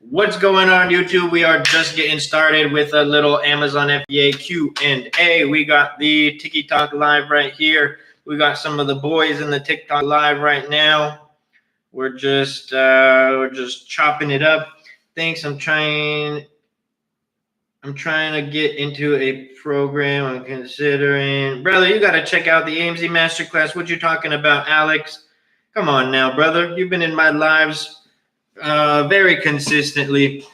What's going on, YouTube? We are just getting started with a little Amazon FBA Q&A. We got the TikTok live right here. We got some of the boys in the TikTok live right now. We're just chopping it up. Thanks. I'm trying to get into a program. I'm considering. Brother, you got to check out the AMZ Masterclass. What you talking about, Alex? Come on now, brother. You've been in my lives very consistently.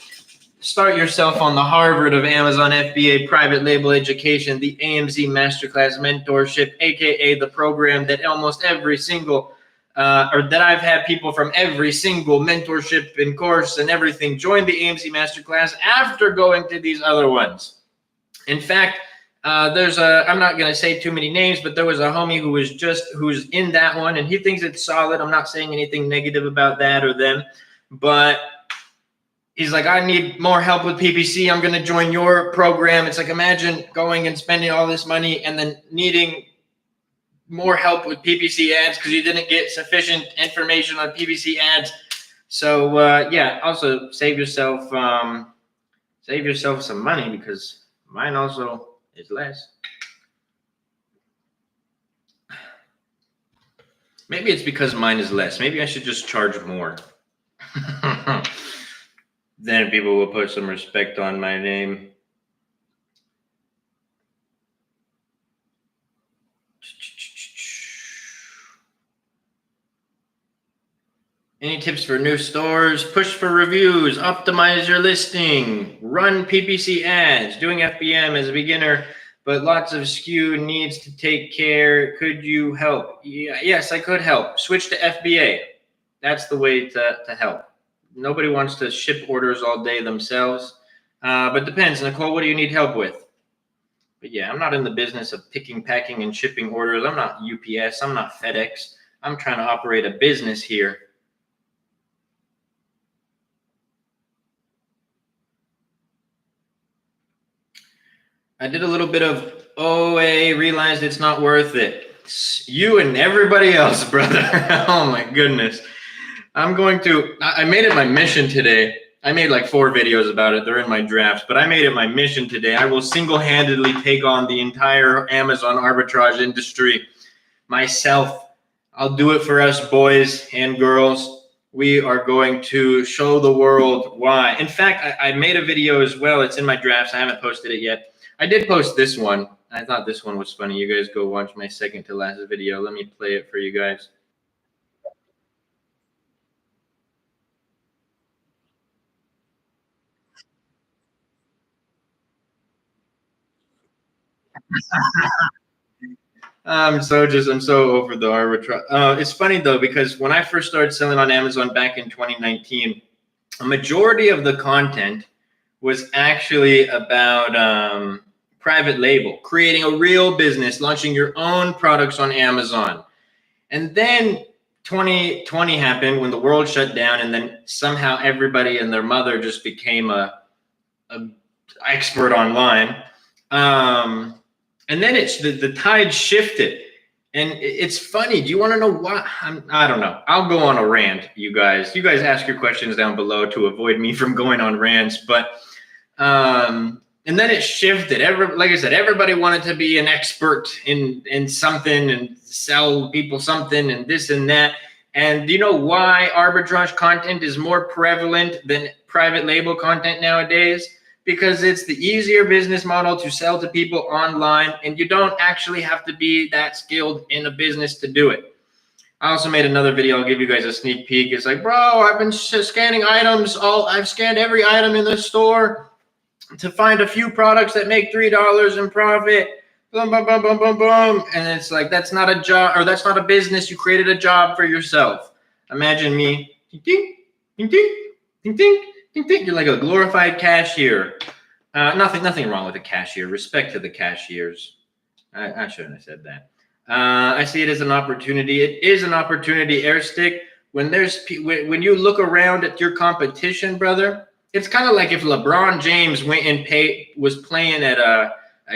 Start yourself on the Harvard of Amazon FBA private label education, the AMZ Masterclass Mentorship, aka the program that almost every single or that I've had people from every single mentorship and course and everything join the AMZ Masterclass after going to these other ones. In fact, I'm not going to say too many names, but there was a homie who's in that one, and he thinks it's solid. I'm not saying anything negative about that or them, but he's like, I need more help with PPC. I'm going to join your program. It's like, imagine going and spending all this money and then needing more help with PPC ads because you didn't get sufficient information on PPC ads. So yeah, also save yourself some money because mine also is less. Maybe it's because mine is less. Maybe I should just charge more. Then people will put some respect on my name. Any tips for new stores? Push for reviews, optimize your listing, run PPC ads, doing FBM as a beginner, but lots of SKU needs to take care. Could you help? Yeah, yes, I could help. Switch to FBA. That's the way to help. Nobody wants to ship orders all day themselves, but depends. Nicole, what do you need help with? But yeah, I'm not in the business of picking, packing, and shipping orders. I'm not UPS. I'm not FedEx. I'm trying to operate a business here. I did a little bit of OA, realized it's not worth it. It's you and everybody else, brother. Oh my goodness. I made it my mission today. I made like 4 videos about it. They're in my drafts, but I made it my mission today. I will single-handedly take on the entire Amazon arbitrage industry myself. I'll do it for us boys and girls. We are going to show the world why. In fact, I made a video as well. It's in my drafts. I haven't posted it yet. I did post this one. I thought this one was funny. You guys go watch my second to last video. Let me play it for you guys. I'm so over the arbitrage. It's funny though, because when I first started selling on Amazon back in 2019, a majority of the content was actually about private label, creating a real business, launching your own products on Amazon. And then 2020 happened when the world shut down, and then somehow everybody and their mother just became a expert online. And then the tide shifted, and it's funny. Do you want to know why? I don't know. I'll go on a rant, you guys. You guys ask your questions down below to avoid me from going on rants. But and then it shifted. Like I said, everybody wanted to be an expert in something and sell people something and this and that. And do you know why arbitrage content is more prevalent than private label content nowadays? Because it's the easier business model to sell to people online, and you don't actually have to be that skilled in a business to do it. I also made another video. I'll give you guys a sneak peek. It's like, bro, I've been scanning items. I've scanned every item in the store to find a few products that make $3 in profit. Boom, boom, boom, boom, boom, boom. And it's like, that's not a job, or that's not a business. You created a job for yourself. Imagine me. Ding, ding, ding, ding, ding. You're like a glorified cashier. Nothing wrong with a cashier. Respect to the cashiers. I shouldn't have said that. I see it as an opportunity. It is an opportunity, Airstick. When you look around at your competition, brother, it's kind of like if LeBron James went and was playing at a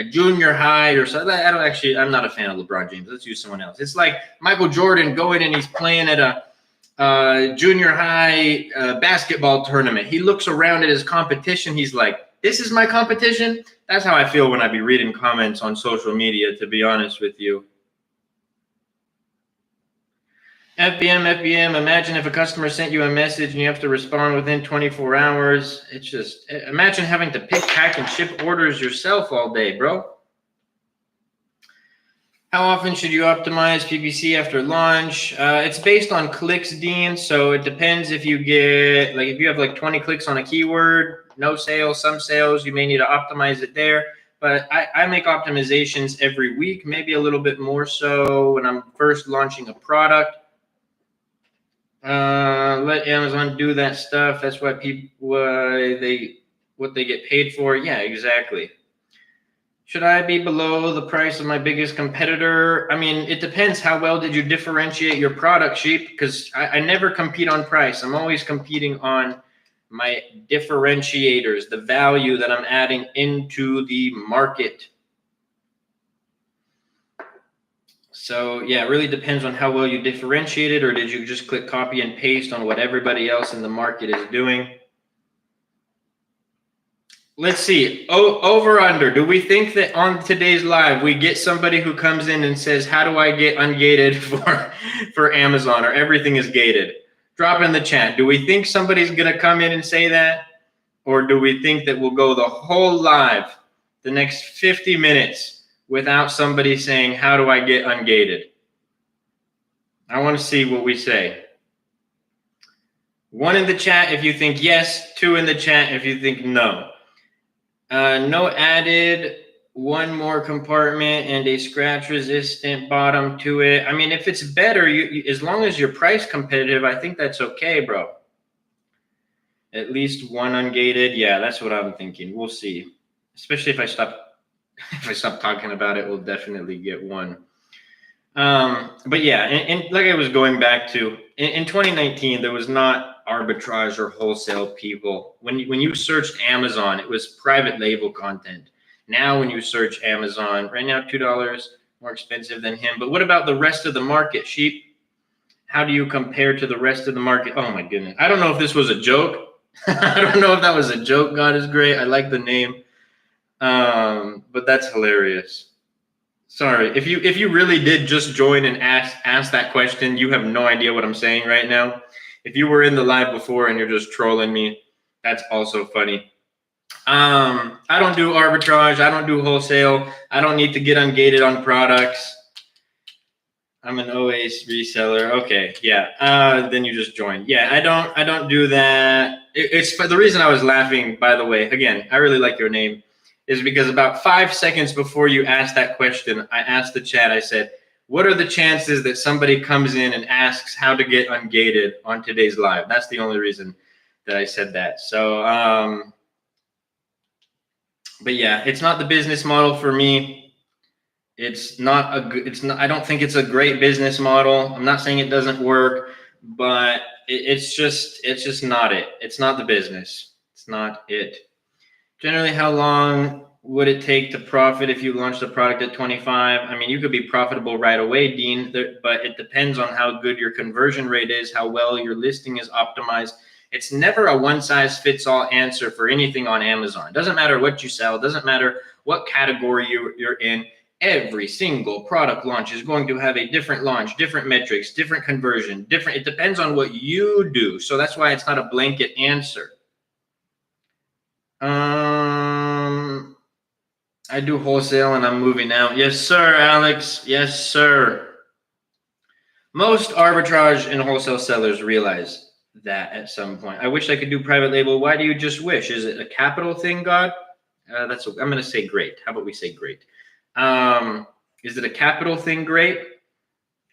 junior high or something. I'm not a fan of LeBron James. Let's use someone else. It's like Michael Jordan going and he's playing at junior high basketball tournament. He looks around at his competition. He's like, this is my competition? That's how I feel when I be reading comments on social media, to be honest with you. FBM, imagine if a customer sent you a message and you have to respond within 24 hours. It's just, imagine having to pick, pack, and ship orders yourself all day, bro. How often should you optimize PPC after launch? It's based on clicks, Dean. So it depends if you get, like, if you have like 20 clicks on a keyword, no sales, some sales, you may need to optimize it there. But I make optimizations every week, maybe a little bit more so when I'm first launching a product. Let Amazon do that stuff. That's why people, what they get paid for. Yeah, exactly. Should I be below the price of my biggest competitor? I mean, it depends. How well did you differentiate your product, Sheep? Because I never compete on price. I'm always competing on my differentiators, the value that I'm adding into the market. So yeah, it really depends on how well you differentiate it, or did you just click copy and paste on what everybody else in the market is doing? Let's see. Over under. Do we think that on today's live we get somebody who comes in and says, "How do I get ungated for Amazon?" or "Everything is gated"? Drop in the chat. Do we think somebody's gonna come in and say that, or do we think that we'll go the whole live, the next 50 minutes, without somebody saying, "How do I get ungated"? I want to see what we say. 1 in the chat if you think yes. 2 in the chat if you think no. No added, 1 more compartment and a scratch resistant bottom to it. I mean, if it's better, you as long as you're price competitive, I think that's okay, bro. At least 1 ungated. Yeah, that's what I'm thinking. We'll see. Especially if I stop talking about it, we'll definitely get 1. But yeah, and like I was going back to, in 2019, there was not arbitrage or wholesale people. When you searched Amazon, it was private label content. Now when you search Amazon, right now $2 more expensive than him. But what about the rest of the market, Sheep? How do you compare to the rest of the market? Oh my goodness. I don't know if this was a joke. I don't know if that was a joke. God is great. I like the name. But that's hilarious. Sorry, if you really did just join and ask that question, you have no idea what I'm saying right now. If you were in the live before and you're just trolling me, that's also funny. I don't do arbitrage. I don't do wholesale. I don't need to get ungated on products. I'm an OAS reseller. Okay, yeah. Then you just joined. Yeah, I don't do that. It's for the reason I was laughing, by the way. Again, I really like your name. Is because about 5 seconds before you asked that question, I asked the chat, I said, what are the chances that somebody comes in and asks how to get ungated on today's live? That's the only reason that I said that. So, but yeah, it's not the business model for me. It's not I don't think it's a great business model. I'm not saying it doesn't work, but it's just not it. It's not the business. It's not it. Generally, how long would it take to profit if you launched a product at 25? I mean, you could be profitable right away, Dean, but it depends on how good your conversion rate is, how well your listing is optimized. It's never a one-size-fits-all answer for anything on Amazon. It doesn't matter what you sell. It doesn't matter what category you're in. Every single product launch is going to have a different launch, different metrics, different conversion, different. It depends on what you do. So that's why it's not a blanket answer. I do wholesale and I'm moving out. Yes, sir, Alex. Yes, sir. Most arbitrage and wholesale sellers realize that at some point. I wish I could do private label. Why do you just wish? Is it a capital thing, God? I'm going to say great. How about we say great? Is it a capital thing, great?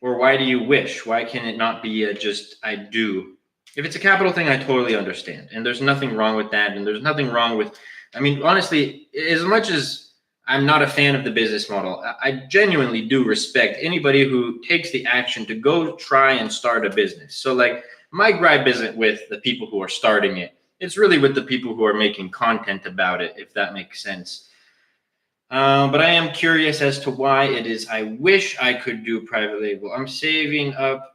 Or why do you wish? Why can it not be just I do? If it's a capital thing, I totally understand. And there's nothing wrong with that. And there's nothing wrong with, I mean, honestly, as much as I'm not a fan of the business model, I genuinely do respect anybody who takes the action to go try and start a business. So like my gripe isn't with the people who are starting it. It's really with the people who are making content about it, if that makes sense. But I am curious as to why it is I wish I could do private label. I'm saving up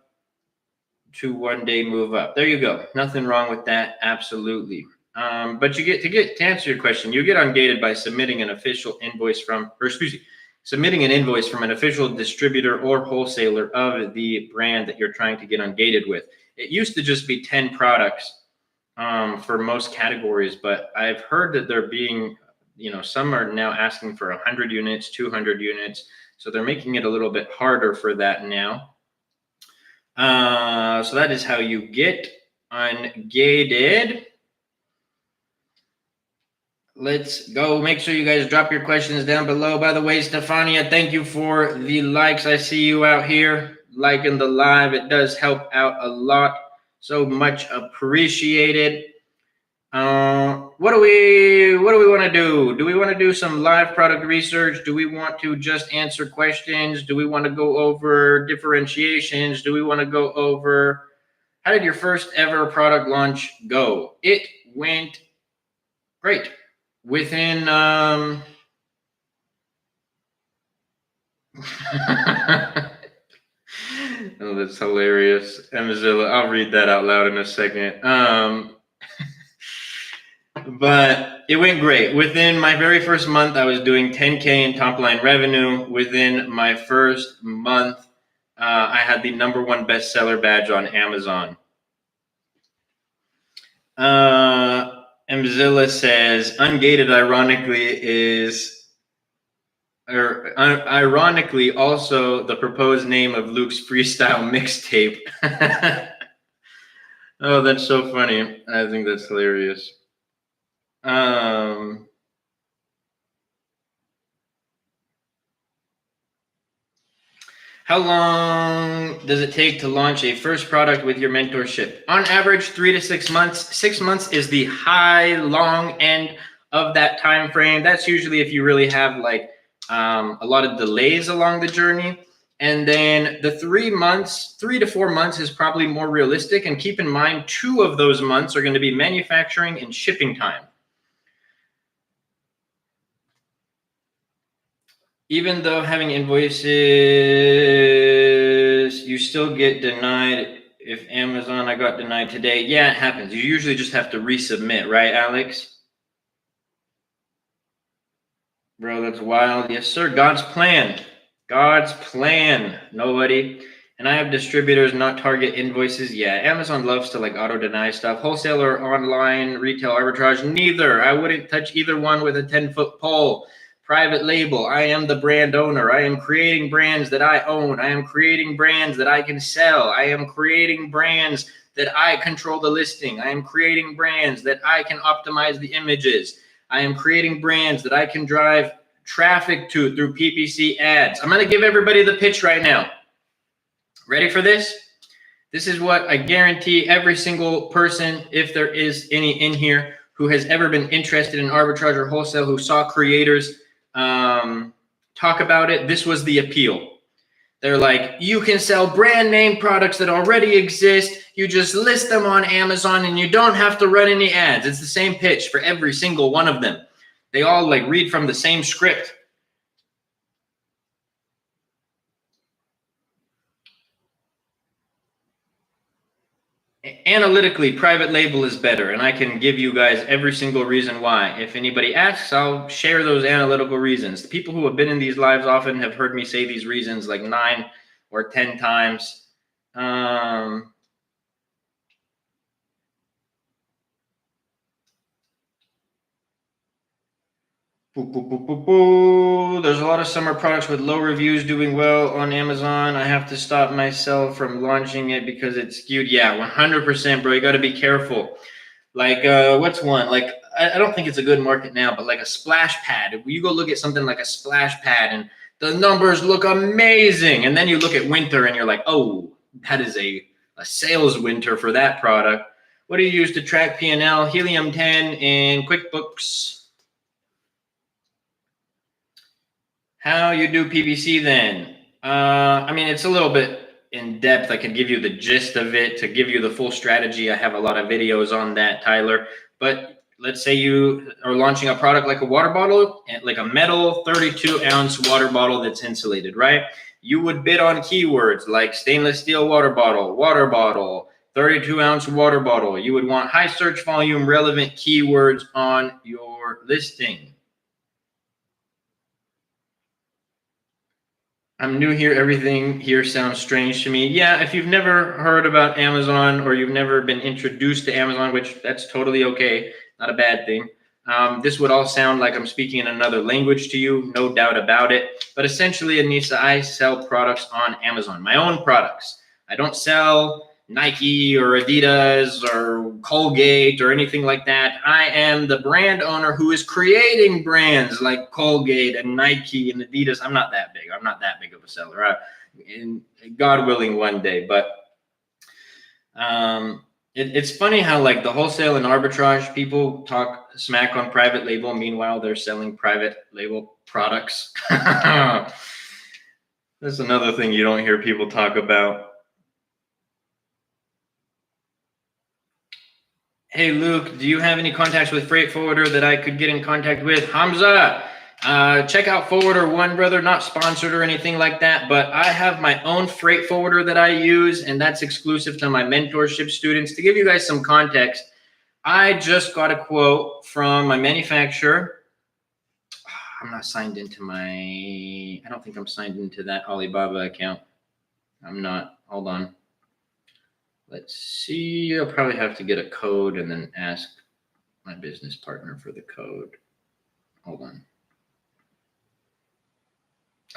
to one day move up. There you go. Nothing wrong with that. Absolutely. But to answer your question, you get ungated by submitting an official invoice submitting an invoice from an official distributor or wholesaler of the brand that you're trying to get ungated with. It used to just be 10 products for most categories, but I've heard that they're being, some are now asking for 100 units, 200 units. So they're making it a little bit harder for that now. So that is how you get ungated. Let's go. Make sure you guys drop your questions down below. By the way, Stefania, thank you for the likes. I see you out here liking the live. It does help out a lot. So much appreciated. What do we want to do? Do we want to do some live product research? Do we want to just answer questions? Do we want to go over differentiations? Do we want to go over how did your first ever product launch go? It went great. Within oh, that's hilarious. Emzilla, I'll read that out loud in a second. But it went great. Within my very first month, I was doing 10K in top line revenue. Within my first month, I had the #1 bestseller badge on Amazon. Mzilla says, ungated ironically also the proposed name of Luke's freestyle mixtape. Oh, that's so funny. I think that's hilarious. How long does it take to launch a first product with your mentorship? On average, 3 to 6 months. 6 months is the long end of that time frame. That's usually if you really have like a lot of delays along the journey. And then the 3 to 4 months is probably more realistic. And keep in mind, 2 of those months are going to be manufacturing and shipping time. Even though having invoices, you still get denied. If Amazon, I got denied today. Yeah, it happens. You usually just have to resubmit, right, Alex? Bro, that's wild. Yes, sir. God's plan. God's plan. Nobody. And I have distributors, not target invoices. Yeah, Amazon loves to like auto-deny stuff. Wholesaler, online, retail arbitrage, neither. I wouldn't touch either one with a 10-foot pole. Private label. I am the brand owner. I am creating brands that I own. I am creating brands that I can sell. I am creating brands that I control the listing. I am creating brands that I can optimize the images. I am creating brands that I can drive traffic to through PPC ads. I'm going to give everybody the pitch right now. Ready for this? This is what I guarantee every single person, if there is any in here, who has ever been interested in arbitrage or wholesale, who saw creators talk about it, this was the appeal. They're like, you can sell brand name products that already exist. You just list them on Amazon and you don't have to run any ads. It's the same pitch for every single one of them. They all like read from the same script. Analytically, private label is better, and I can give you guys every single reason why. If anybody asks, I'll share those analytical reasons. The people who have been in these lives often have heard me say these reasons like 9 or 10 times. There's a lot of summer products with low reviews doing well on Amazon. I have to stop myself from launching it because it's skewed. Yeah, 100%, bro. You got to be careful. Like, what's one? Like, I don't think it's a good market now, but like a splash pad. If you go look at something like a splash pad and the numbers look amazing, and then you look at winter and you're like, oh, that is a sales winter for that product. What do you use to track P&L? Helium 10 and QuickBooks. How you do PPC then? I mean, it's a little bit in depth. I can give you the gist of it. To give you the full strategy, I have a lot of videos on that, Tyler. But let's say you are launching a product like a water bottle, like a metal 32-ounce water bottle that's insulated, right? You would bid on keywords like stainless steel water bottle, 32-ounce water bottle. You would want high search volume, relevant keywords on your listing. I'm new here. Everything here sounds strange to me. Yeah, if you've never heard about Amazon or you've never been introduced to Amazon, which that's totally okay, not a bad thing. This would all sound like I'm speaking in another language to you, no doubt about it. But essentially, Anissa, I sell products on Amazon, my own products. I don't sell Nike or Adidas or Colgate or anything like that. I am the brand owner who is creating brands like Colgate and Nike and Adidas. I'm not that big. I'm not that big of a seller. And God willing, one day. But it's funny how like the wholesale and arbitrage people talk smack on private label. Meanwhile, they're selling private label products. That's another thing you don't hear people talk about. Hey, Luke, do you have any contacts with Freight Forwarder that I could get in contact with? Hamza, check out Forwarder One, brother. Not sponsored or anything like that, but I have my own freight forwarder that I use, and that's exclusive to my mentorship students. To give you guys some context, I just got a quote from my manufacturer. I'm not signed into I don't think I'm signed into that Alibaba account. I'm not. Hold on. Let's see, I'll probably have to get a code and then ask my business partner for the code. Hold on.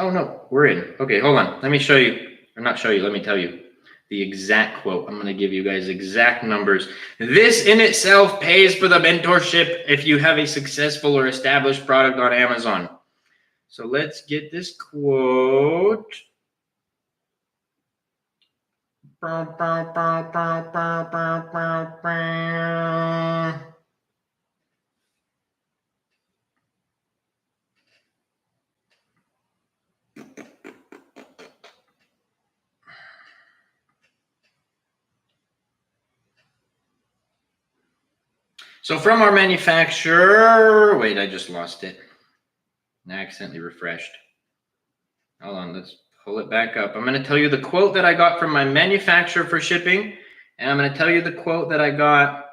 Oh no, we're in. Okay, hold on. Let me show you, or not show you, let me tell you the exact quote. I'm gonna give you guys exact numbers. This in itself pays for the mentorship if you have a successful or established product on Amazon. So let's get this quote. So from our manufacturer, wait, I just lost it. I accidentally refreshed. Hold on, let's pull it back up. I'm going to tell you the quote that I got from my manufacturer for shipping, and I'm going to tell you the quote that I got.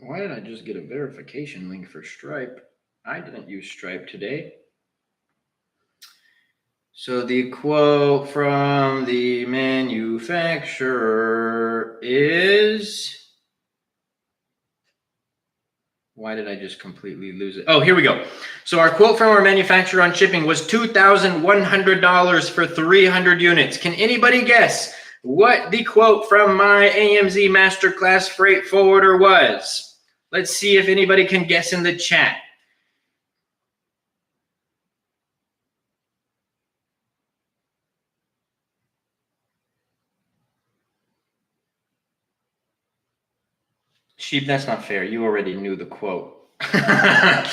Why did I just get a verification link for Stripe? I didn't use Stripe today. So the quote from the manufacturer is... Why did I just completely lose it? Oh, here we go. So our quote from our manufacturer on shipping was $2,100 for 300 units. Can anybody guess what the quote from my AMZ Masterclass freight forwarder was? Let's see if anybody can guess in the chat. Sheep, that's not fair. You already knew the quote. The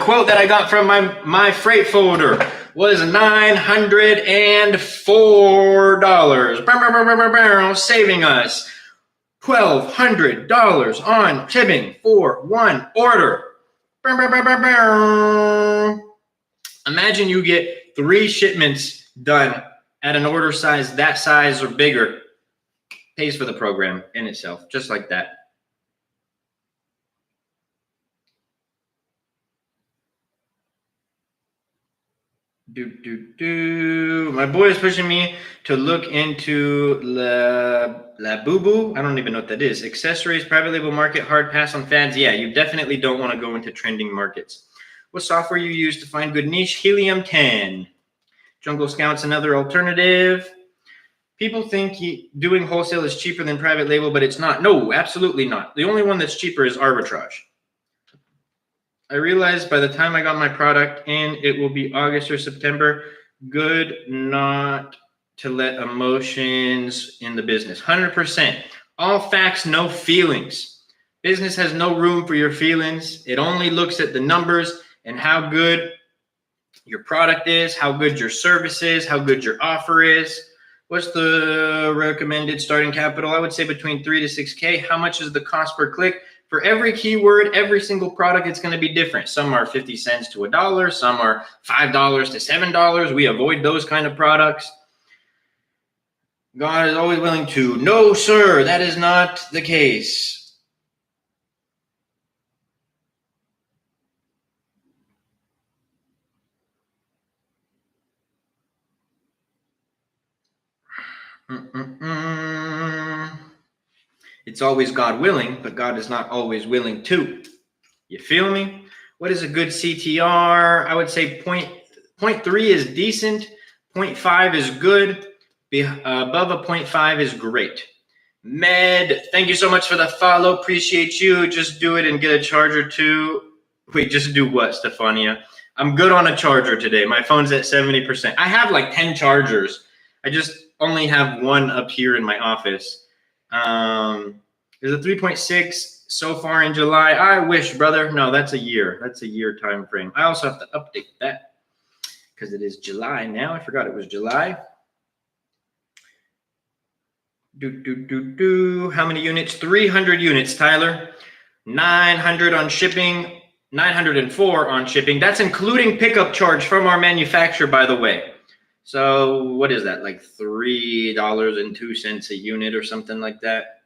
quote that I got from my freight forwarder was $904, saving us $1,200 on shipping for one order. Imagine you get 3 shipments done at an order size that size or bigger. Pays for the program in itself, just like that. My boy is pushing me to look into La Boo Boo. I don't even know what that is. Accessories, private label market, hard pass on fads. Yeah, you definitely don't want to go into trending markets. What software you use to find good niche? Helium 10. Jungle Scout's another alternative. People think doing wholesale is cheaper than private label, but it's not. No, absolutely not. The only one that's cheaper is arbitrage. I realized by the time I got my product in, it will be August or September. Good not to let emotions in the business. 100%. All facts, no feelings. Business has no room for your feelings. It only looks at the numbers and how good your product is, how good your service is, how good your offer is. What's the recommended starting capital? I would say between 3 to 6K. How much is the cost per click? For every keyword, every single product, it's going to be different. Some are 50 cents to $1. Some are $5 to $7. We avoid those kind of products. God is always willing to. No, sir, that is not the case. It's always God willing, but God is not always willing to. You feel me? What is a good CTR? I would say 0.3 is decent. 0.5 is good. Above a 0.5 is great. Med, thank you so much for the follow. Appreciate you. Just do it and get a charger too. Wait, just do what, Stefania? I'm good on a charger today. My phone's at 70%. I have like 10 chargers. I just only have one up here in my office. There's a 3.6 so far in July. I wish, brother. No, that's a year. That's a year time frame. I also have to update that because it is July now. I forgot it was July. How many units? 300 units, Tyler. 900 on shipping. 904 on shipping. That's including pickup charge from our manufacturer, by the way. So what is that? Like $3.02 a unit or something like that.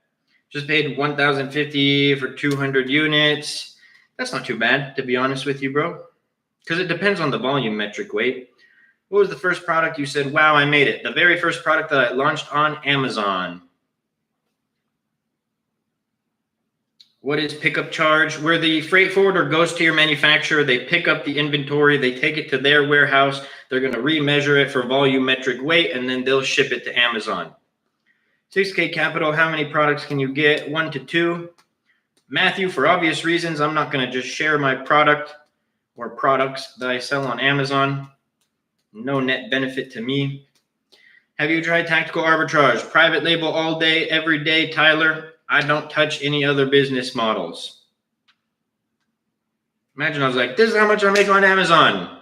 Just paid $1,050 for 200 units. That's not too bad, to be honest with you, bro. Because it depends on the volume metric weight. What was the first product you said, wow, I made it? The very first product that I launched on Amazon. What is pickup charge? Where the freight forwarder goes to your manufacturer, they pick up the inventory, they take it to their warehouse, they're going to remeasure it for volumetric weight, and then they'll ship it to Amazon. 6K capital, how many products can you get? 1 to 2. Matthew, for obvious reasons, I'm not going to just share my product or products that I sell on Amazon. No net benefit to me. Have you tried tactical arbitrage? Private label all day, every day, Tyler. I don't touch any other business models. Imagine I was like, this is how much I make on Amazon.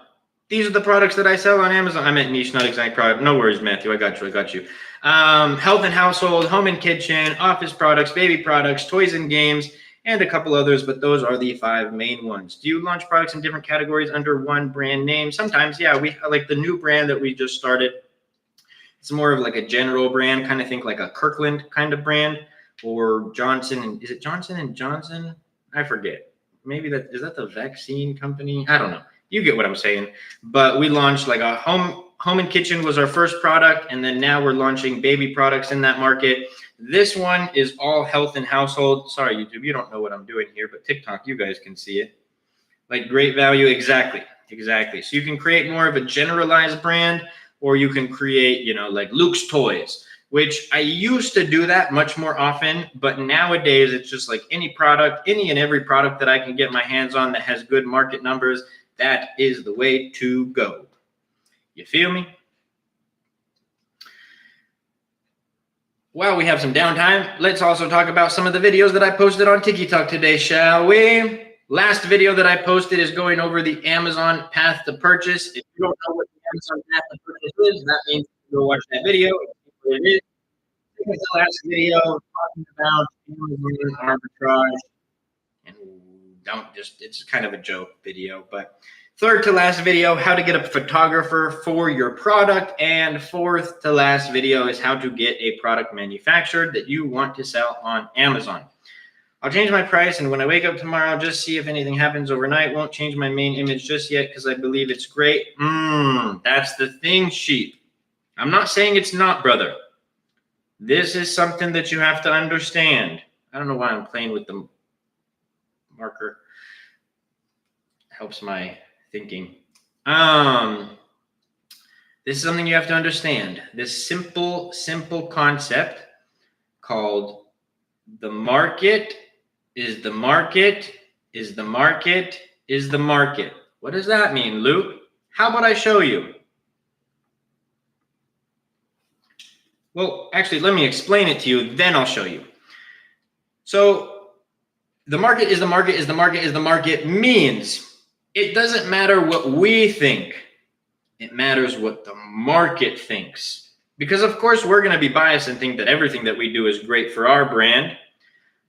These are the products that I sell on Amazon. I meant niche, not exact product. No worries, Matthew. I got you. Health and household, home and kitchen, office products, baby products, toys and games, and a couple others, but those are the 5 main ones. Do you launch products in different categories under one brand name? Sometimes, yeah. We like the new brand that we just started. It's more of like a general brand, kind of think like a Kirkland kind of brand, or Johnson. Is it Johnson & Johnson? I forget. Maybe is that the vaccine company? I don't know. You get what I'm saying. But we launched like a home and kitchen was our first product, and then now we're launching baby products in that market. This one is all health and household. Sorry, YouTube, you don't know what I'm doing here, but TikTok, you guys can see it. Like great value, exactly. So you can create more of a generalized brand, or you can create, like Luke's Toys, which I used to do that much more often, but nowadays it's just like any product, any and every product that I can get my hands on that has good market numbers, that is the way to go. You feel me? While we have some downtime, let's also talk about some of the videos that I posted on TikTok today, shall we? Last video that I posted is going over the Amazon path to purchase. If you don't know what the Amazon path to purchase is, that means you go watch that video. What it is. This is the last video talking about Amazon arbitrage. And it's kind of a joke video, but third to last video, how to get a photographer for your product. And fourth to last video is how to get a product manufactured that you want to sell on Amazon. I'll change my price, and when I wake up tomorrow, I'll just see if anything happens overnight. Won't change my main image just yet because I believe it's great. That's the thing, sheep. I'm not saying it's not, brother. This is something that you have to understand. I don't know why I'm playing with the marker. Helps my thinking. This is something you have to understand. This simple concept called the market is the market is the market is the market. What does that mean, Luke? How about I show you? Well, actually, let me explain it to you, then I'll show you. So the market is the market is the market is the market means it doesn't matter what we think. It matters what the market thinks. Because of course we're going to be biased and think that everything that we do is great for our brand,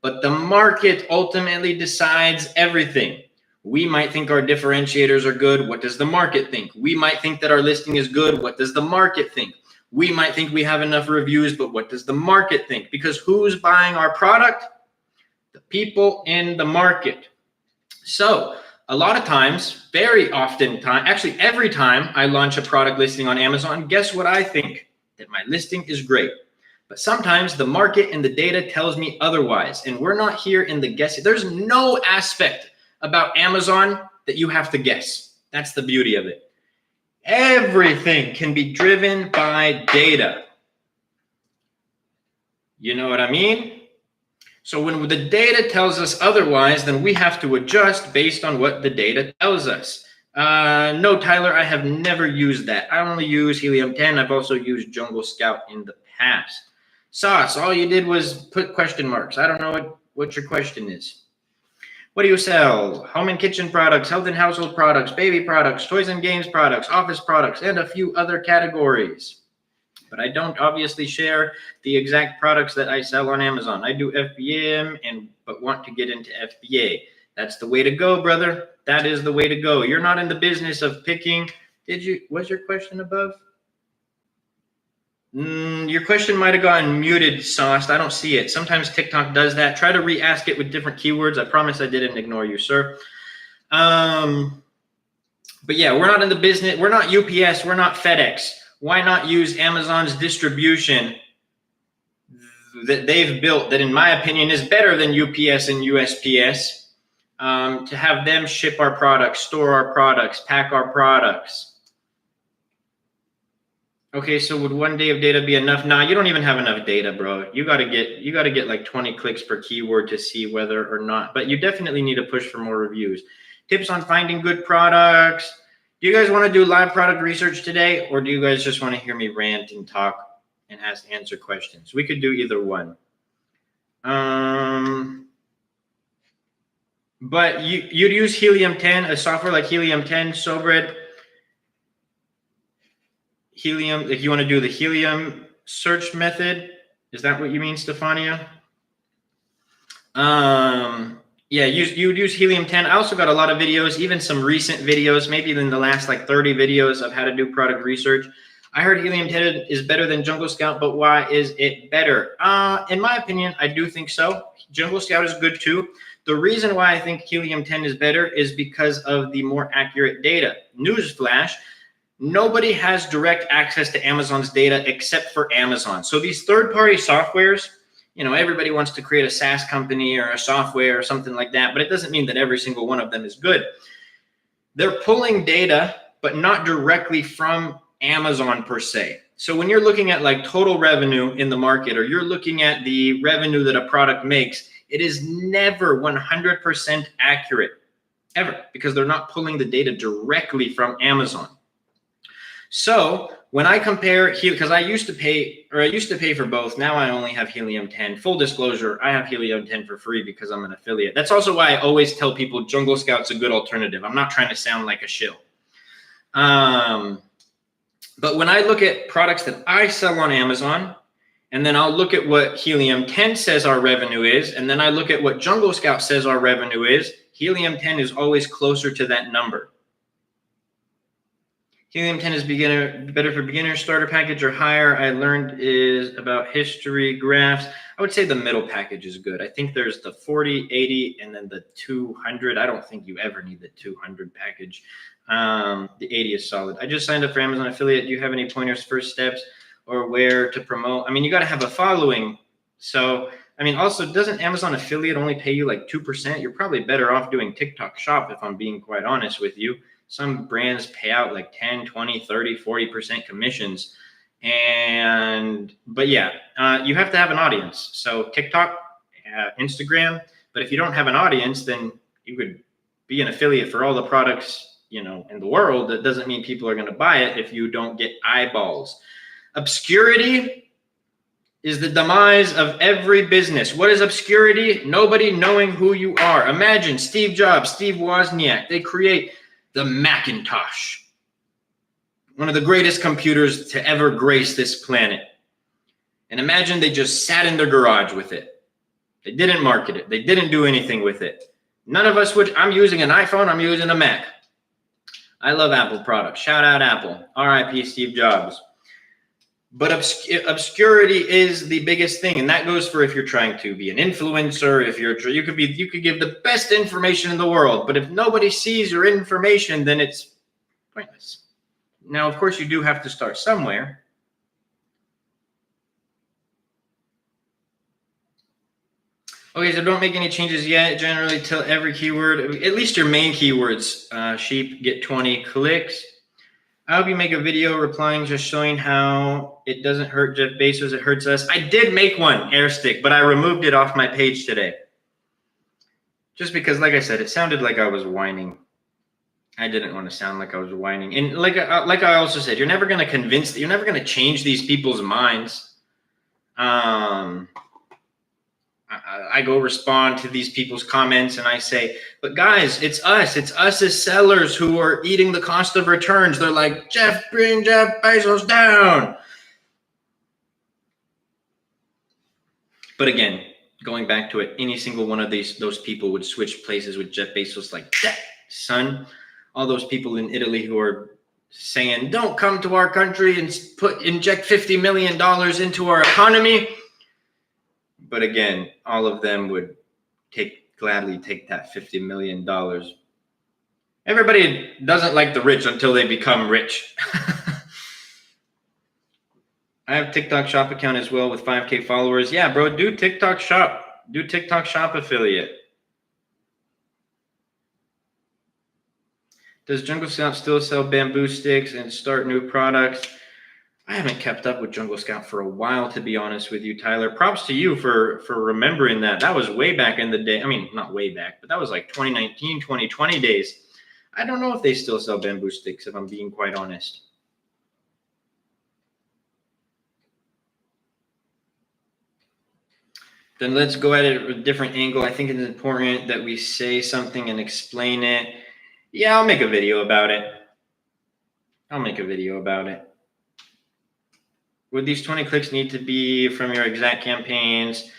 but the market ultimately decides everything. We might think our differentiators are good. What does the market think? We might think that our listing is good. What does the market think? We might think we have enough reviews, but what does the market think? Because who's buying our product? The people in the market. So a lot of times, very often, actually every time I launch a product listing on Amazon, guess what I think? That my listing is great. But sometimes the market and the data tells me otherwise. And we're not here in the guessing. There's no aspect about Amazon that you have to guess. That's the beauty of it. Everything can be driven by data. You know what I mean? So when the data tells us otherwise, then we have to adjust based on what the data tells us. No, Tyler, I have never used that. I only use Helium 10. I've also used Jungle Scout in the past. Sauce, all you did was put question marks. I don't know what your question is. What do you sell? Home and kitchen products, health and household products, baby products, toys and games products, office products, and a few other categories. But I don't obviously share the exact products that I sell on Amazon. I do FBA but want to get into FBA. That's the way to go, brother. That is the way to go. You're not in the business of picking. Was your question above? Your question might have gotten muted, Sauce. I don't see it. Sometimes TikTok does that. Try to re-ask it with different keywords. I promise I didn't ignore you, sir. But yeah, we're not in the business. We're not UPS. We're not FedEx. Why not use Amazon's distribution that they've built that, in my opinion, is better than UPS and USPS, to have them ship our products, store our products, pack our products. Okay, so would one day of data be enough? Nah, you don't even have enough data, bro. You gotta get like 20 clicks per keyword to see whether or not, but you definitely need to push for more reviews. Tips on finding good products. Do you guys want to do live product research today, or do you guys just want to hear me rant and talk and answer questions? We could do either one. But you'd use Helium 10, a software like Helium 10, Sobred. Helium, if you want to do the Helium search method, is that what you mean, Stefania? Yeah, you would use Helium 10. I also got a lot of videos, even some recent videos, maybe in the last like 30 videos of how to do product research. I heard Helium 10 is better than Jungle Scout, but why is it better? In my opinion, I do think so. Jungle Scout is good too. The reason why I think Helium 10 is better is because of the more accurate data. Newsflash, nobody has direct access to Amazon's data except for Amazon. So these third-party softwares, you know, everybody wants to create a SaaS company or a software or something like that, but it doesn't mean that every single one of them is good. They're pulling data, but not directly from Amazon per se. So when you're looking at like total revenue in the market, or you're looking at the revenue that a product makes, it is never 100% accurate, ever, because they're not pulling the data directly from Amazon. So when I compare, because I used to pay for both. Now I only have Helium 10. Full disclosure, I have Helium 10 for free because I'm an affiliate. That's also why I always tell people Jungle Scout's a good alternative. I'm not trying to sound like a shill. But when I look at products that I sell on Amazon, and then I'll look at what Helium 10 says our revenue is, and then I look at what Jungle Scout says our revenue is, Helium 10 is always closer to that number. Helium 10 is better for beginner starter package or higher. I learned is about history graphs. I would say the middle package is good. I think there's the 40, 80, and then the 200. I don't think you ever need the 200 package. The 80 is solid. I just signed up for Amazon affiliate. Do you have any pointers, first steps, or where to promote? I mean, you got to have a following. So, I mean, also, doesn't Amazon affiliate only pay you like 2%? You're probably better off doing TikTok shop, if I'm being quite honest with you. Some brands pay out like 10, 20, 30, 40% commissions. But yeah, you have to have an audience. So TikTok, Instagram, but if you don't have an audience, then you could be an affiliate for all the products, you know, in the world. That doesn't mean people are going to buy it if you don't get eyeballs. Obscurity is the demise of every business. What is obscurity? Nobody knowing who you are. Imagine Steve Jobs, Steve Wozniak, they create the Macintosh. one of the greatest computers to ever grace this planet. And imagine they just sat in their garage with it. They didn't market it. They didn't do anything with it. None of us would. I'm using an iPhone. I'm using a Mac. I love Apple products. Shout out Apple. RIP Steve Jobs. But obscurity is the biggest thing, and that goes for if you're trying to be an influencer. If you could give the best information in the world, but if nobody sees your information, then it's pointless. Now, of course, you do have to start somewhere. Okay, so don't make any changes yet. Generally, tell every keyword, at least your main keywords, sheep, get 20 clicks. I hope you make a video replying, just showing how it doesn't hurt Jeff Bezos, it hurts us. I did make one, Airstick, but I removed it off my page today. Just because, like I said, it sounded like I was whining. I didn't want to sound like I was whining. And like I also said, you're never going to change these people's minds. I go respond to these people's comments and I say, but guys, it's us as sellers who are eating the cost of returns. They're like, bring Jeff Bezos down. But again, going back to it, any single one of those people would switch places with Jeff Bezos like that, son. All those people in Italy who are saying, don't come to our country and inject $50 million into our economy. But again, all of them would gladly take that $50 million. Everybody doesn't like the rich until they become rich. I have TikTok shop account as well with 5K followers. Yeah, bro, do TikTok shop. Do TikTok shop affiliate. Does Jungle Scout still sell bamboo sticks and start new products? I haven't kept up with Jungle Scout for a while, to be honest with you, Tyler. Props to you for remembering that. That was way back in the day. I mean, not way back, but that was like 2019, 2020 days. I don't know if they still sell bamboo sticks, if I'm being quite honest. Then let's go at it at a different angle. I think it's important that we say something and explain it. Yeah, I'll make a video about it. Would these 20 clicks need to be from your exact campaigns?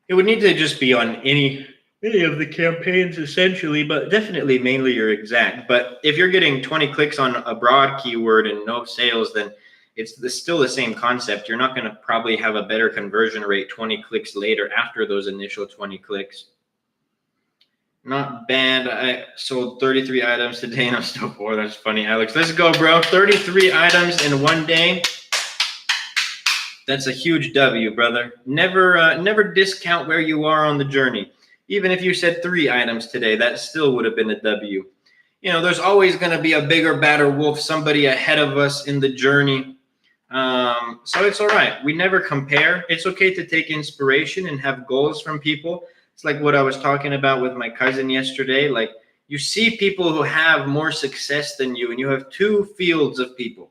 It would need to just be on any of the campaigns, essentially, but definitely mainly your exact. But if you're getting 20 clicks on a broad keyword and no sales, then it's still the same concept. You're not going to probably have a better conversion rate 20 clicks later after those initial 20 clicks. Not bad. I sold 33 items today and I'm still poor. That's funny, Alex. Let's go, bro. 33 items in one day. That's a huge W, brother. Never discount where you are on the journey. Even if you said 3 items today, that still would have been a W. You know, there's always going to be a bigger, badder wolf, somebody ahead of us in the journey. So it's all right. We never compare. It's okay to take inspiration and have goals from people. It's like what I was talking about with my cousin yesterday. Like, you see people who have more success than you, and you have 2 fields of people.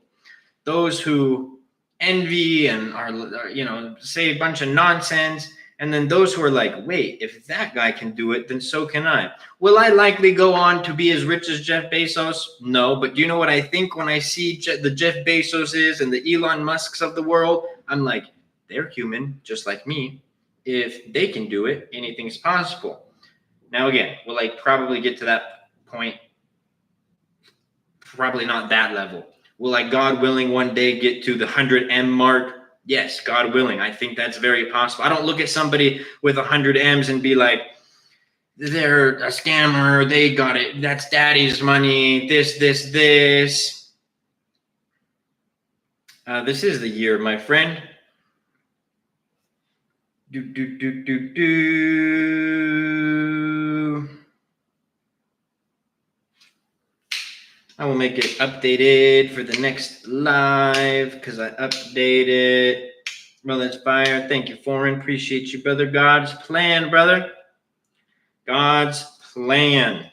Those who envy and are, you know, say a bunch of nonsense, and then those who are like, wait, if that guy can do it, then so can I. Will I likely go on to be as rich as Jeff Bezos? No, but do you know what I think when I see the Jeff Bezoses and the Elon Musks of the world? I'm like, they're human, just like me. If they can do it, anything's possible. Now, again, will I probably get to that point? Probably not that level. Will I, God willing, one day get to the 100M mark? Yes, God willing. I think that's very possible. I don't look at somebody with 100 M's and be like, they're a scammer. They got it. That's daddy's money. This. This is the year, my friend. I will make it updated for the next live because I updated. Brother Fire, thank you, Foreign. Appreciate you, brother. God's plan, brother. God's plan.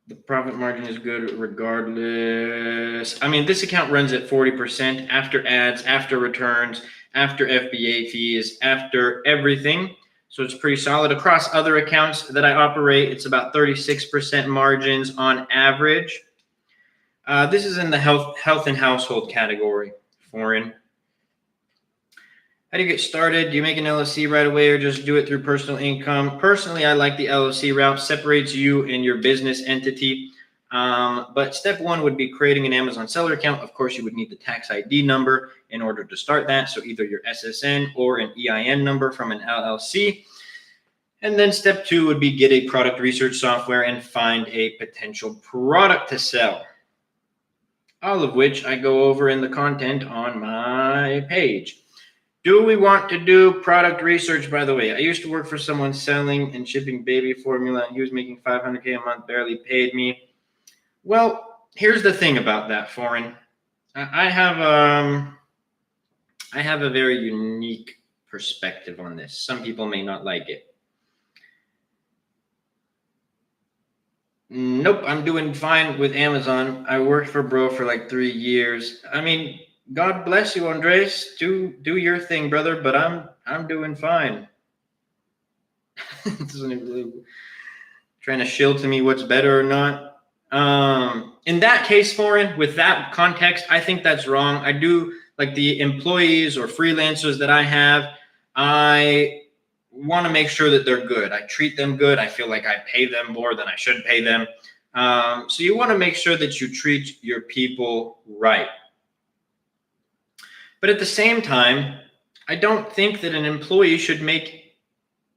The profit margin is good regardless. I mean, this account runs at 40% after ads, after returns, after FBA fees, after everything. So it's pretty solid. Across other accounts that I operate, it's about 36% margins on average. This is in the health and household category, foreign. How do you get started? Do you make an LLC right away or just do it through personal income? Personally, I like the LLC route. Separates you and your business entity. But step one would be creating an Amazon seller account. Of course, you would need the tax ID number in order to start that. So either your SSN or an EIN number from an LLC. And then step two would be get a product research software and find a potential product to sell. All of which I go over in the content on my page. Do we want to do product research, by the way? I used to work for someone selling and shipping baby formula, and he was making $500K a month, barely paid me. Well, here's the thing about that, foreign. I have a very unique perspective on this. Some people may not like it. Nope, I'm doing fine with Amazon. I worked for bro for like 3 years. I mean, God bless you, Andres. Do your thing, brother. But I'm doing fine. Doesn't even really trying to shill to me what's better or not. In that case, foreign, with that context, I think that's wrong. I do like the employees or freelancers that I have. I want to make sure that they're good. I treat them good. I feel like I pay them more than I should pay them. So you want to make sure that you treat your people right. But at the same time, I don't think that an employee should make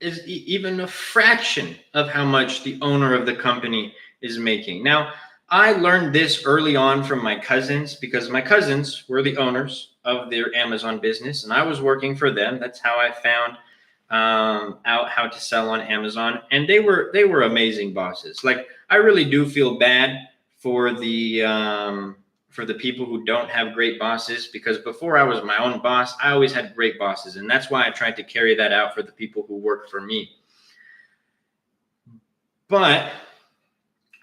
even a fraction of how much the owner of the company is making. Now, I learned this early on from my cousins because my cousins were the owners of their Amazon business and I was working for them. That's how I found out how to sell on Amazon. And they were amazing bosses. Like, I really do feel bad for the people who don't have great bosses, because before I was my own boss, I always had great bosses. And that's why I tried to carry that out for the people who work for me. But,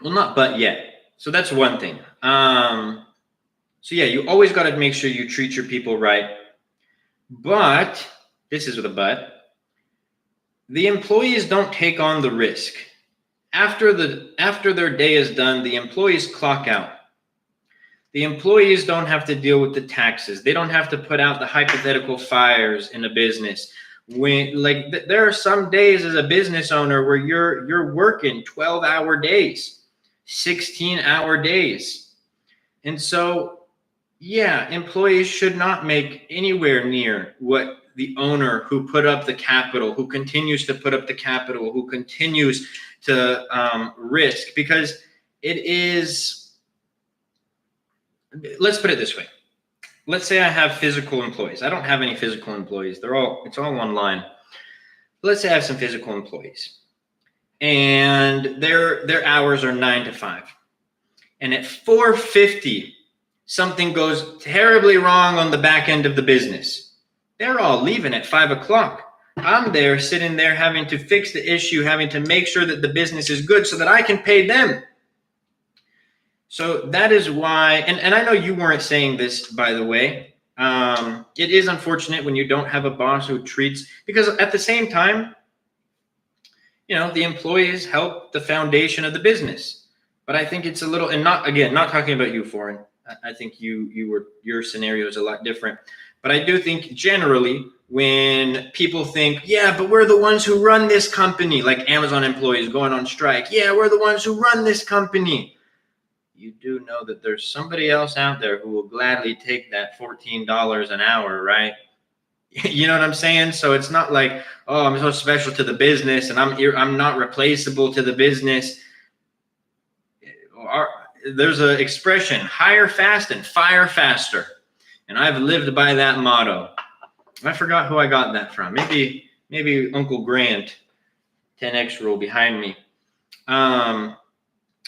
well, not but yet. So that's one thing. So yeah, you always got to make sure you treat your people right. But, this is with a but, the employees don't take on the risk. After their day is done, the employees clock out. The employees don't have to deal with the taxes. They don't have to put out the hypothetical fires in a business. There are some days as a business owner where you're working 12-hour days, 16-hour days. And so, yeah, employees should not make anywhere near what the owner who put up the capital, who continues to put up the capital, who continues to risk, because it is. Let's put it this way. Let's say I have physical employees. I don't have any physical employees. It's all online. Let's say I have some physical employees and their hours are 9 to 5. And at 4:50, something goes terribly wrong on the back end of the business. They're all leaving at 5 o'clock. I'm there sitting there having to fix the issue, having to make sure that the business is good so that I can pay them. So that is why, and I know you weren't saying this, by the way, it is unfortunate when you don't have a boss who treats, because at the same time, the employees help the foundation of the business. But I think it's a little, and not talking about you, foreign. I think your scenario is a lot different. But I do think generally when people think, yeah, but we're the ones who run this company, like Amazon employees going on strike. Yeah, we're the ones who run this company. You do know that there's somebody else out there who will gladly take that $14 an hour, right? You know what I'm saying? So it's not like, oh, I'm so special to the business and I'm not replaceable to the business. There's an expression, hire fast and fire faster. And I've lived by that motto. I forgot who I got that from. Maybe Uncle Grant, 10X rule behind me.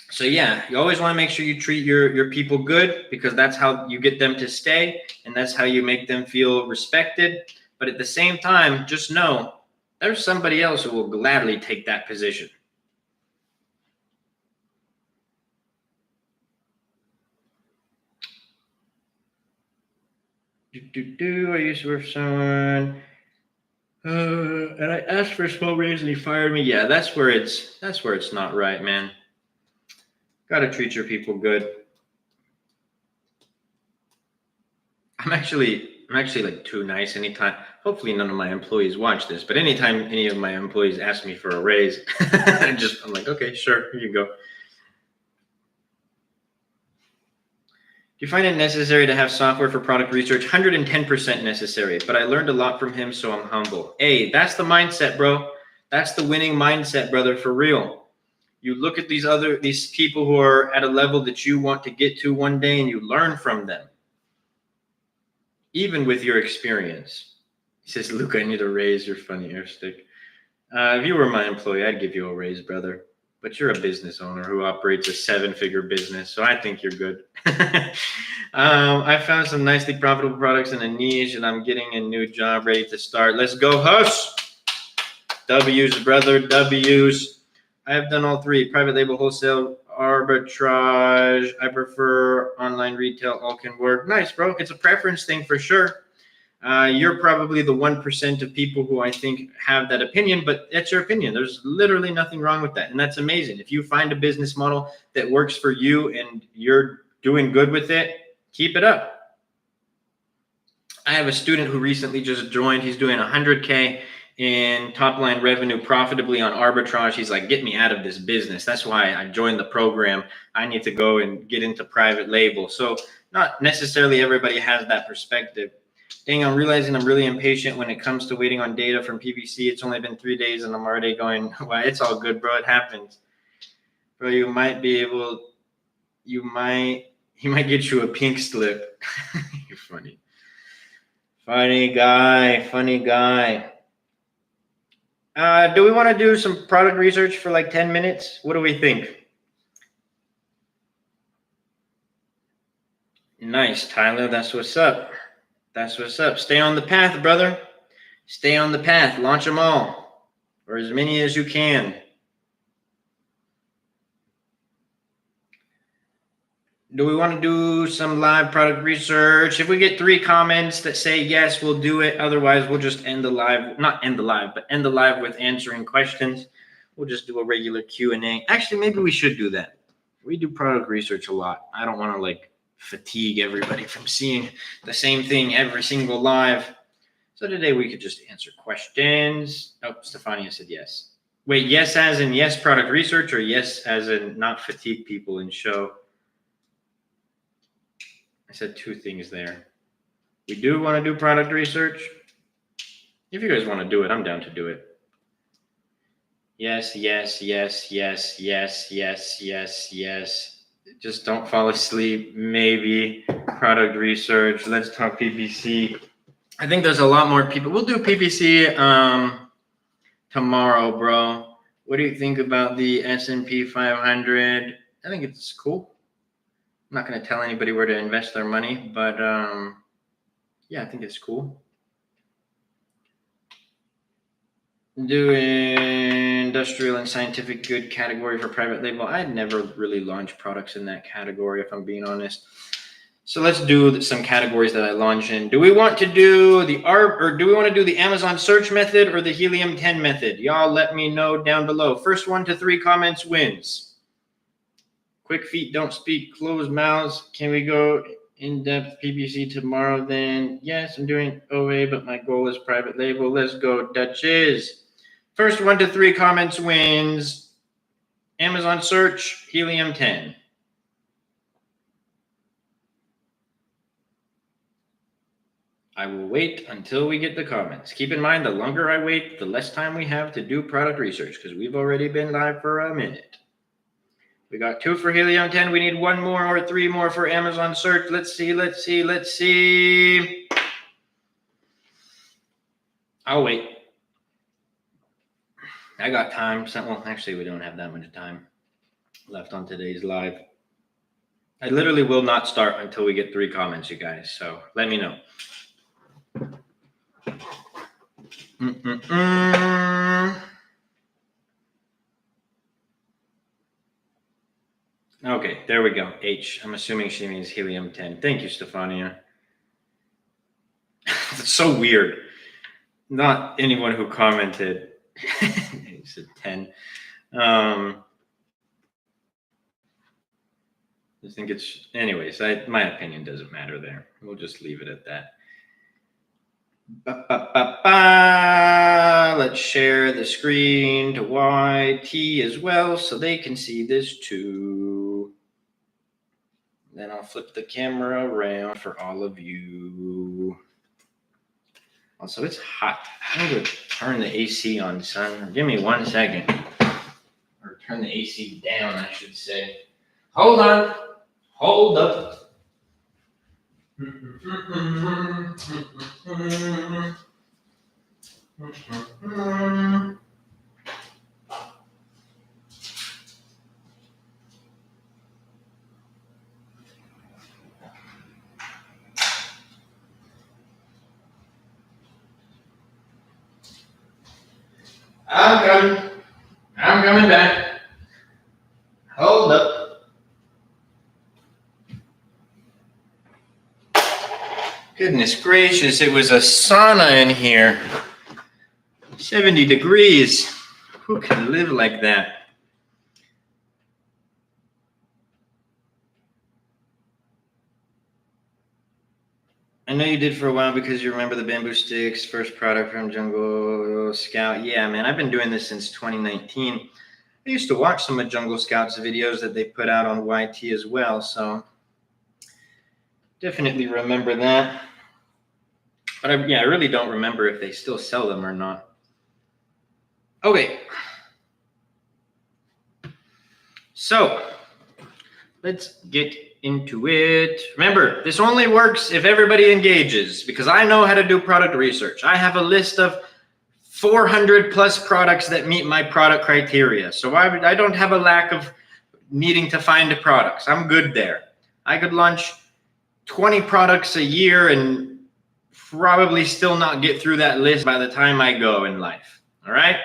So yeah, you always want to make sure you treat your people good, because that's how you get them to stay and that's how you make them feel respected. But at the same time, just know there's somebody else who will gladly take that position. I used to work for someone, and I asked for a small raise and he fired me. Yeah, that's where it's not right, man. Got to treat your people good. I'm actually like too nice. Anytime, hopefully none of my employees watch this, but anytime any of my employees ask me for a raise, I'm like, okay, sure, here you go. Do you find it necessary to have software for product research? 110% necessary, but I learned a lot from him, so I'm humble. Hey, that's the mindset, bro. That's the winning mindset, brother, for real. You look at these people who are at a level that you want to get to one day, and you learn from them, even with your experience. He says, Luke, I need a raise. You're funny, Airstick. If you were my employee, I'd give you a raise, brother. But you're a business owner who operates a 7-figure business, so I think you're good. I found some nicely profitable products in a niche, and I'm getting a new job ready to start. Let's go, Huss! W's, brother, W's. I have done all three: private label, wholesale, arbitrage. I prefer online retail. All can work. Nice, bro. It's a preference thing for sure. You're probably the 1% of people who I think have that opinion, but that's your opinion. There's literally nothing wrong with that. And that's amazing. If you find a business model that works for you and you're doing good with it, keep it up. I have a student who recently just joined. He's doing 100K in top line revenue profitably on arbitrage. He's like, get me out of this business. That's why I joined the program. I need to go and get into private label. So not necessarily everybody has that perspective. Dang, I'm realizing I'm really impatient when it comes to waiting on data from PPC. It's only been 3 days and I'm already going, well, it's all good, bro. It happens. Bro, he might get you a pink slip. You're funny. Funny guy. Do we want to do some product research for like 10 minutes? What do we think? Nice, Tyler. That's what's up. Stay on the path, brother. Stay on the path. Launch them all, or as many as you can. Do we want to do some live product research? If we get 3 comments that say yes, we'll do it. Otherwise, we'll just end the live. Not end the live, but end the live with answering questions. We'll just do a regular Q&A. Actually, maybe we should do that. We do product research a lot. I don't want to fatigue everybody from seeing the same thing every single live. So today we could just answer questions. Oh, Stefania said yes. Wait, yes as in yes product research, or yes as in not fatigue people and show? I said 2 things there. We do want to do product research. If you guys want to do it, I'm down to do it. Yes. Just don't fall asleep. Maybe product research. Let's talk PPC. I think there's a lot more people. We'll do PPC tomorrow, bro. What do you think about the S&P 500? I think it's cool. I'm not going to tell anybody where to invest their money, but yeah, I think it's cool. Do industrial and scientific good category for private label. I'd never really launched products in that category, if I'm being honest. So let's do some categories that I launch in. Do we want to do the Amazon search method or the Helium 10 method? Y'all let me know down below. First 1 to 3 comments wins. Quick feet don't speak, closed mouths. Can we go in-depth PPC tomorrow then? Yes, I'm doing OA, but my goal is private label. Let's go, Dutches. First 1 to 3 comments wins. Amazon search, Helium 10. I will wait until we get the comments. Keep in mind, the longer I wait, the less time we have to do product research, because we've already been live for a minute. We got 2 for Helium 10. We need 1 more or 3 more for Amazon search. Let's see. I'll wait. I got time. Well, actually, we don't have that much time left on today's live. I literally will not start until we get 3 comments, you guys. So let me know. Okay, there we go. H. I'm assuming she means Helium 10. Thank you, Stefania. It's so weird. Not anyone who commented. He said 10. I think it's, anyways, my opinion doesn't matter there. We'll just leave it at that. Let's share the screen to YT as well so they can see this too. Then I'll flip the camera around for all of you. Also, it's hot. I'm going to turn the AC on, son. Give me 1 second. Or turn the AC down, I should say. Hold on. Hold up. I'm coming back. Hold up. Goodness gracious, it was a sauna in here. 70 degrees. Who can live like that? I know you did for a while because you remember the bamboo sticks, first product from Jungle Scout. Yeah, man, I've been doing this since 2019. I used to watch some of Jungle Scout's videos that they put out on YT as well, so definitely remember that. But I really don't remember if they still sell them or not. Okay. So let's get into it. Remember, this only works if everybody engages, because I know how to do product research. I have a list of 400 plus products that meet my product criteria. So I don't have a lack of needing to find products. I'm good there. I could launch 20 products a year and probably still not get through that list by the time I go in life. All right?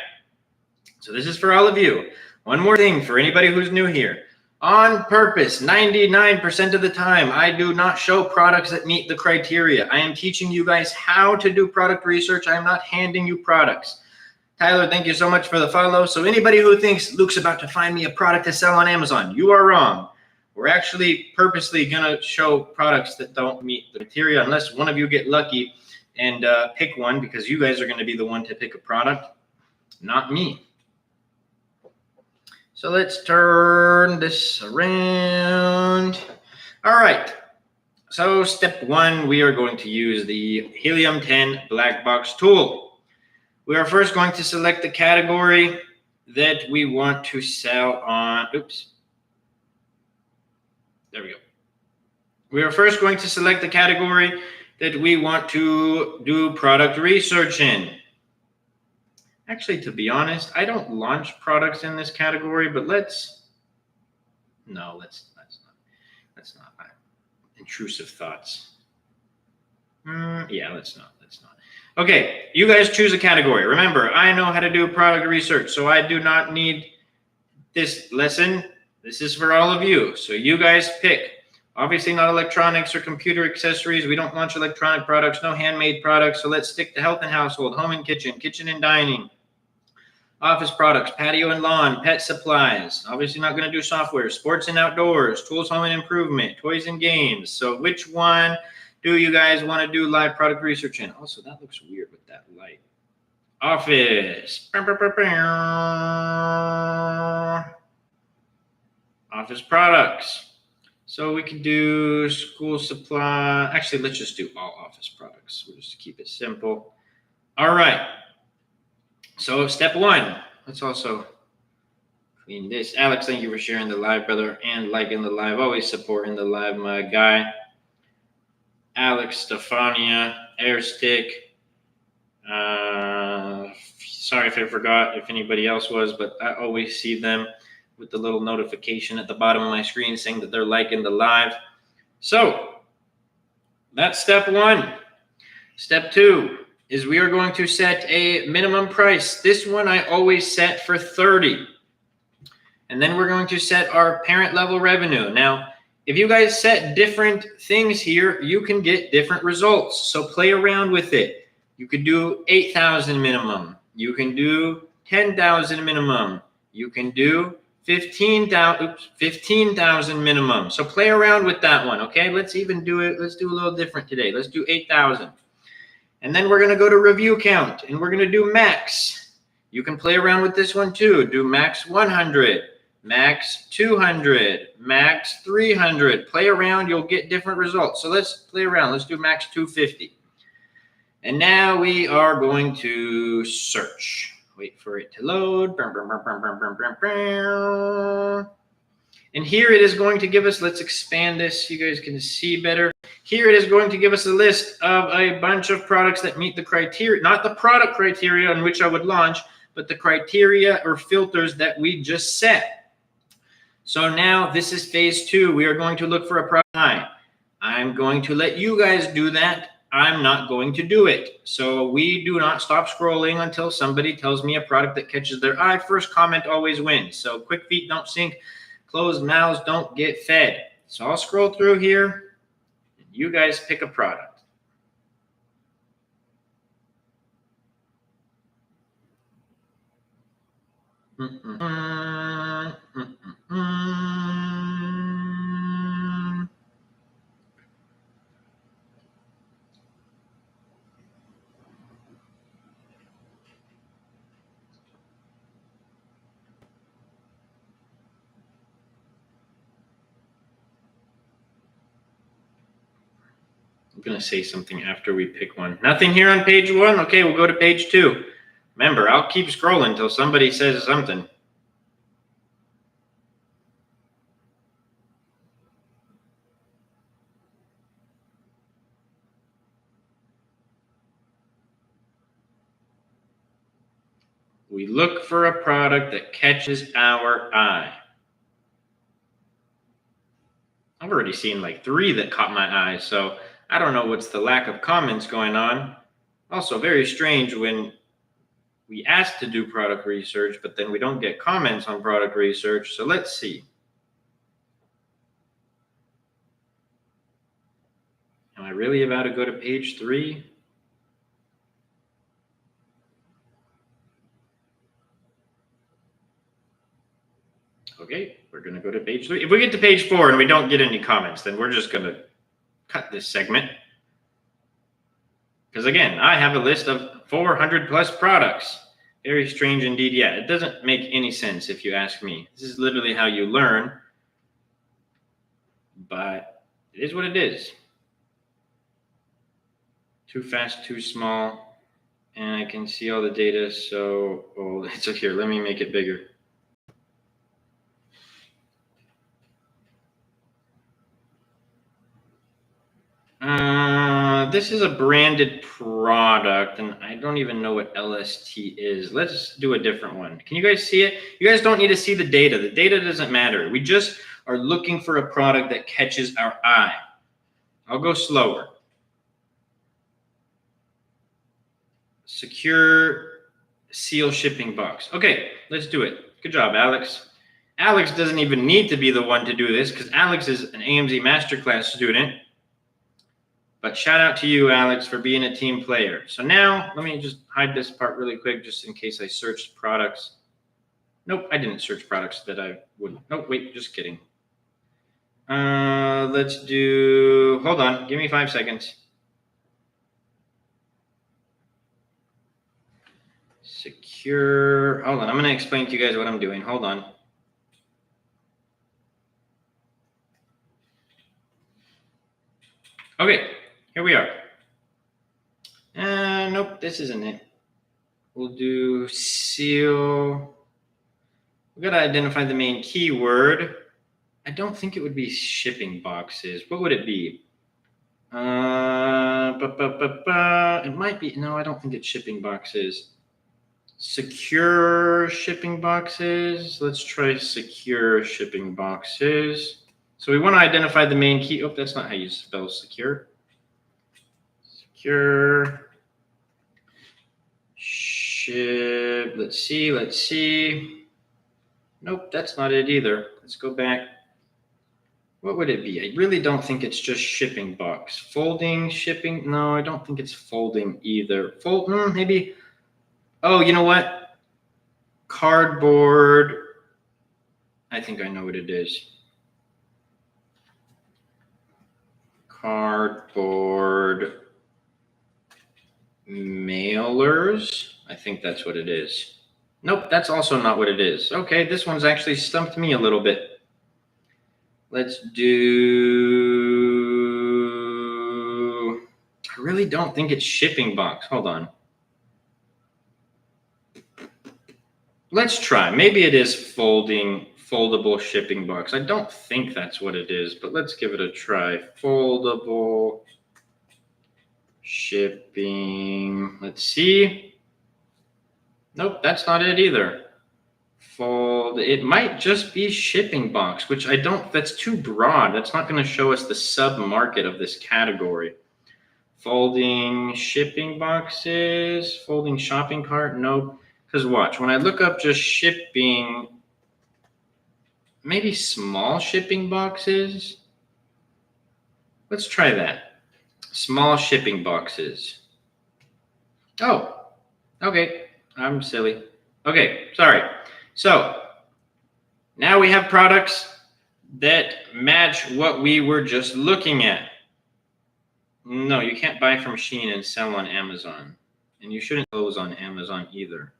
So this is for all of you. One more thing for anybody who's new here. On purpose, 99% of the time, I do not show products that meet the criteria. I am teaching you guys how to do product research. I am not handing you products. Tyler, thank you so much for the follow. So anybody who thinks Luke's about to find me a product to sell on Amazon, you are wrong. We're actually purposely going to show products that don't meet the criteria, unless one of you get lucky and pick one, because you guys are going to be the one to pick a product, not me. So let's turn this around. All right. So step one, we are going to use the Helium 10 black box tool. We are first going to select the category that we want to sell on. Oops. There we go. We are first going to select the category that we want to do product research in. Actually, to be honest, I don't launch products in this category, but let's not. Intrusive thoughts. Yeah, let's not. Okay, you guys choose a category. Remember, I know how to do product research, so I do not need this lesson. This is for all of you. So you guys pick. Obviously not electronics or computer accessories. We don't launch electronic products, no handmade products. So let's stick to health and household, home and kitchen, kitchen and dining, office products, patio and lawn, pet supplies. Obviously not going to do software, sports and outdoors, tools, home and improvement, toys and games. So which one do you guys want to do live product research in? Also, that looks weird with that light. Office. Office products. So we can do school supply. Actually, let's just do all office products. We'll just keep it simple. All right. So step one, let's also clean this. Alex, thank you for sharing the live, brother, and liking the live. Always supporting the live, my guy. Alex, Stefania, Airstick. Sorry if I forgot if anybody else was, but I always see them with the little notification at the bottom of my screen saying that they're liking the live. So that's step one. Step two is we are going to set a minimum price. This one I always set for 30. And then we're going to set our parent level revenue. Now, if you guys set different things here, you can get different results. So play around with it. You could do 8,000 minimum. You can do 10,000 minimum. You can do 15,000 minimum. So play around with that one, okay? Let's even do it. Let's do a little different today. Let's do 8,000. And then we're going to go to review count, and we're going to do max. You can play around with this one too. Do max 100, max 200, max 300. Play around. You'll get different results. So let's play around. Let's do max 250. And now we are going to search. Wait for it to load. And here it is going to give us, let's expand this so you guys can see better. Here it is going to give us a list of a bunch of products that meet the criteria, not the product criteria on which I would launch, but the criteria or filters that we just set. So now this is phase 2. We are going to look for a product. I'm going to let you guys do that. I'm not going to do it. So we do not stop scrolling until somebody tells me a product that catches their eye. First comment always wins. So quick feet don't sink, closed mouths don't get fed. So I'll scroll through here and you guys pick a product. I'm going to say something after we pick one. Nothing here on page 1? Okay, we'll go to page 2. Remember, I'll keep scrolling until somebody says something. We look for a product that catches our eye. I've already seen like 3 that caught my eye, so I don't know what's the lack of comments going on. Also very strange when we ask to do product research, but then we don't get comments on product research. So let's see. Am I really about to go to page 3? Okay, we're going to go to page 3. If we get to page 4 and we don't get any comments, then we're just going to cut this segment. Because again, I have a list of 400 plus products. Very strange indeed. Yeah, it doesn't make any sense if you ask me. This is literally how you learn. But it is what it is. Too fast, too small. And I can see all the data. So, oh, it's here. Let me make it bigger. This is a branded product, and I don't even know what LST is. Let's do a different one. Can you guys see it? You guys don't need to see the data. The data doesn't matter. We just are looking for a product that catches our eye. I'll go slower. Secure seal shipping box. Okay, let's do it. Good job, Alex. Alex doesn't even need to be the one to do this because Alex is an AMZ Masterclass student. But shout out to you, Alex, for being a team player. So now, let me just hide this part really quick just in case I searched products. Nope, I didn't search products that I wouldn't. Nope, wait, just kidding. Let's do, hold on, give me 5 seconds. Secure, hold on, I'm going to explain to you guys what I'm doing. Hold on. Okay. Here we are. Nope, this isn't it. We'll do seal. We've got to identify the main keyword. I don't think it would be shipping boxes. What would it be? It might be. No, I don't think it's shipping boxes. Secure shipping boxes. Let's try secure shipping boxes. So we want to identify the main key. Oh, that's not how you spell secure. Secure ship. Let's see. Nope, that's not it either. Let's go back. What would it be? I really don't think it's just shipping box. Folding, shipping. No, I don't think it's folding either. Maybe. Oh, you know what? Cardboard I think I know what it is. Cardboard mailers. I think that's what it is. Nope, that's also not what it is. Okay, this one's actually stumped me a little bit. Let's do... I really don't think it's shipping box. Hold on. Let's try. Maybe it is foldable shipping box. I don't think that's what it is, but let's give it a try. Foldable shipping. Let's see. Nope, that's not it either. It might just be shipping box, which I don't, that's too broad. That's not going to show us the sub market of this category. Folding shipping boxes, folding shopping cart. Nope. Because watch, when I look up just shipping, maybe small shipping boxes. Let's try that. Small shipping boxes. Oh, okay. I'm silly. Okay, sorry. So now we have products that match what we were just looking at. No, you can't buy from Shein and sell on Amazon. And you shouldn't close on Amazon either.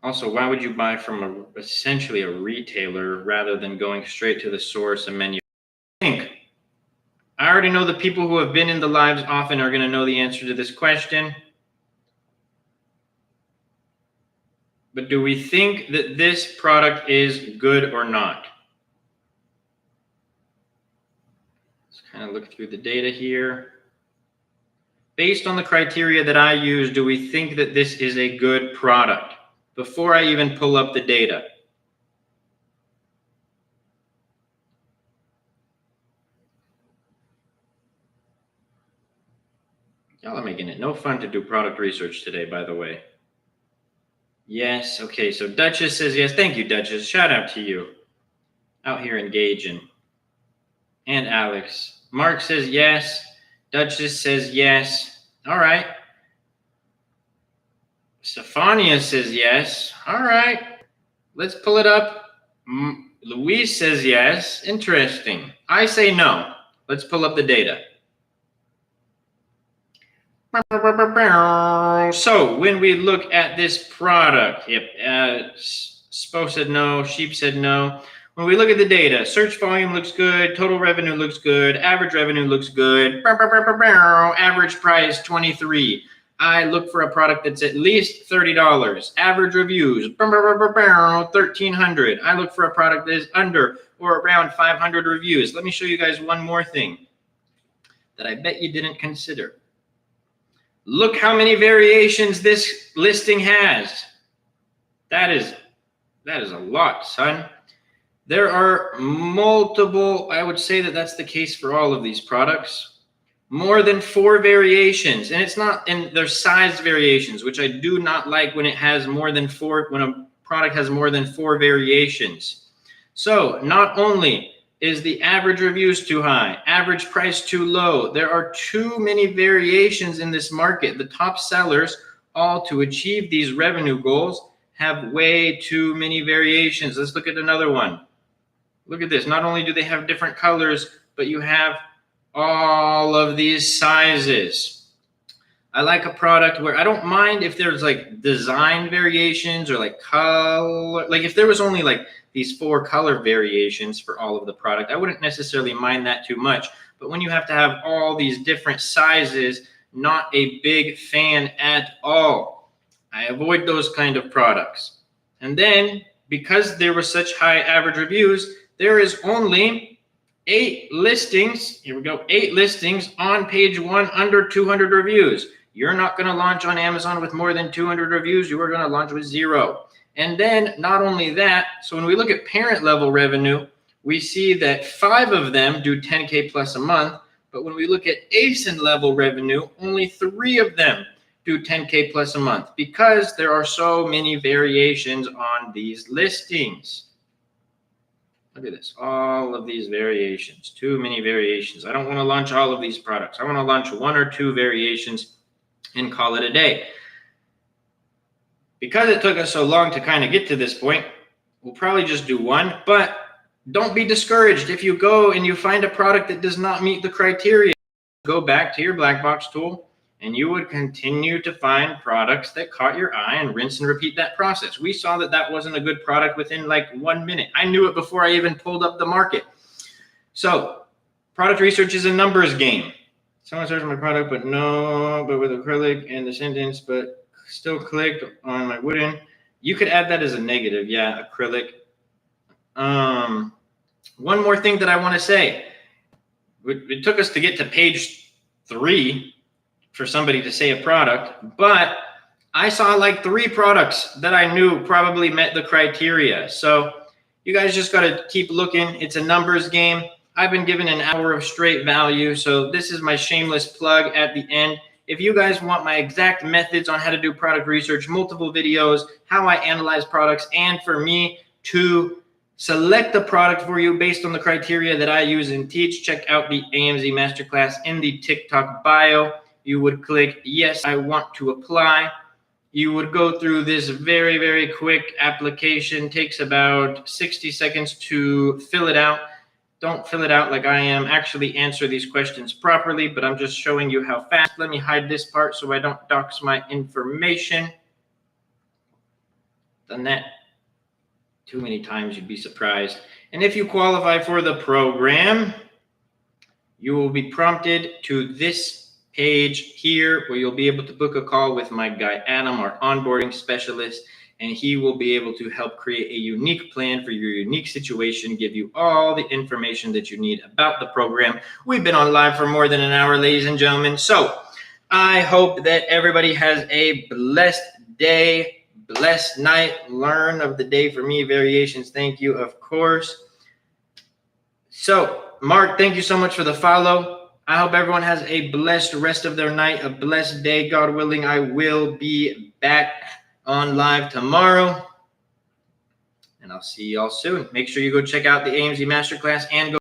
Also, why would you buy from essentially a retailer rather than going straight to the source and menu? I already know the people who have been in the lives often are going to know the answer to this question. But do we think that this product is good or not? Let's kind of look through the data here. Based on the criteria that I use, do we think that this is a good product? Before I even pull up the data. Y'all are making it no fun to do product research today, by the way. Yes, okay, so Duchess says yes. Thank you, Duchess. Shout out to you. Out here engaging. And Alex. Mark says yes. Duchess says yes. All right. Stefania says yes. All right. Let's pull it up. Louise says yes. Interesting. I say no. Let's pull up the data. So when we look at this product, Spo said no, Sheep said no. When we look at the data, search volume looks good, total revenue looks good, average revenue looks good, average price 23. I look for a product that's at least $30. Average reviews, 1,300. I look for a product that is under or around 500 reviews. Let me show you guys one more thing that I bet you didn't consider. Look how many variations this listing has. That is a lot, son. There are multiple, I would say that that's the case for all of these products. More than 4 variations, and it's not, and there's size variations, which I do not like when it has more than 4, when a product has more than 4 variations. So not only is the average reviews too high, average price too low, there are too many variations in this market. The top sellers, all to achieve these revenue goals, have way too many variations. Let's look at another one. Look at this. Not only do they have different colors, but you have all of these sizes. I like a product where I don't mind if there's like design variations or like color. Like if there was only like these 4 color variations for all of the product, I wouldn't necessarily mind that too much. But when you have to have all these different sizes, not a big fan at all. I avoid those kind of products. And then because there were such high average reviews, there is only 8 listings. Here we go. 8 listings on page 1 under 200 reviews. You're not going to launch on Amazon with more than 200 reviews. You are going to launch with 0. And then not only that, so when we look at parent level revenue, we see that 5 of them do 10K plus a month. But when we look at ASIN level revenue, only 3 of them do 10K plus a month because there are so many variations on these listings. Look at this, all of these variations, too many variations. I don't want to launch all of these products. I want to launch 1 or 2 variations and call it a day. Because it took us so long to kind of get to this point, we'll probably just do one, but don't be discouraged. If you go and you find a product that does not meet the criteria, go back to your black box tool and you would continue to find products that caught your eye and rinse and repeat that process. We saw that that wasn't a good product within like 1 minute. I knew it before I even pulled up the market. So product research is a numbers game. Someone searched my product, but with acrylic in the sentence, but still clicked on my wooden. You could add that as a negative. Yeah, acrylic. One more thing that I want to say. It took us to get to page 3 for somebody to say a product, but I saw like 3 products that I knew probably met the criteria. So you guys just got to keep looking. It's a numbers game. I've been given an hour of straight value, so this is my shameless plug at the end. If you guys want my exact methods on how to do product research, multiple videos, how I analyze products, and for me to select the product for you based on the criteria that I use and teach, check out the AMZ Masterclass in the TikTok bio. You would click, yes, I want to apply. You would go through this very, very quick application. Takes about 60 seconds to fill it out. Don't fill it out like I am. Actually answer these questions properly, but I'm just showing you how fast. Let me hide this part so I don't dox my information. Done that too many times, you'd be surprised. And if you qualify for the program, you will be prompted to this page here where you'll be able to book a call with my guy Adam, our onboarding specialist, and he will be able to help create a unique plan for your unique situation, give you all the information that you need about the program. We've been on live for more than an hour, ladies and gentlemen. So I hope that everybody has a blessed day, blessed night. Learn of the day for me, variations. Thank you, of course. So Mark, thank you so much for the follow. I hope everyone has a blessed rest of their night, a blessed day. God willing, I will be back on live tomorrow. And I'll see y'all soon. Make sure you go check out the AMZ Masterclass and go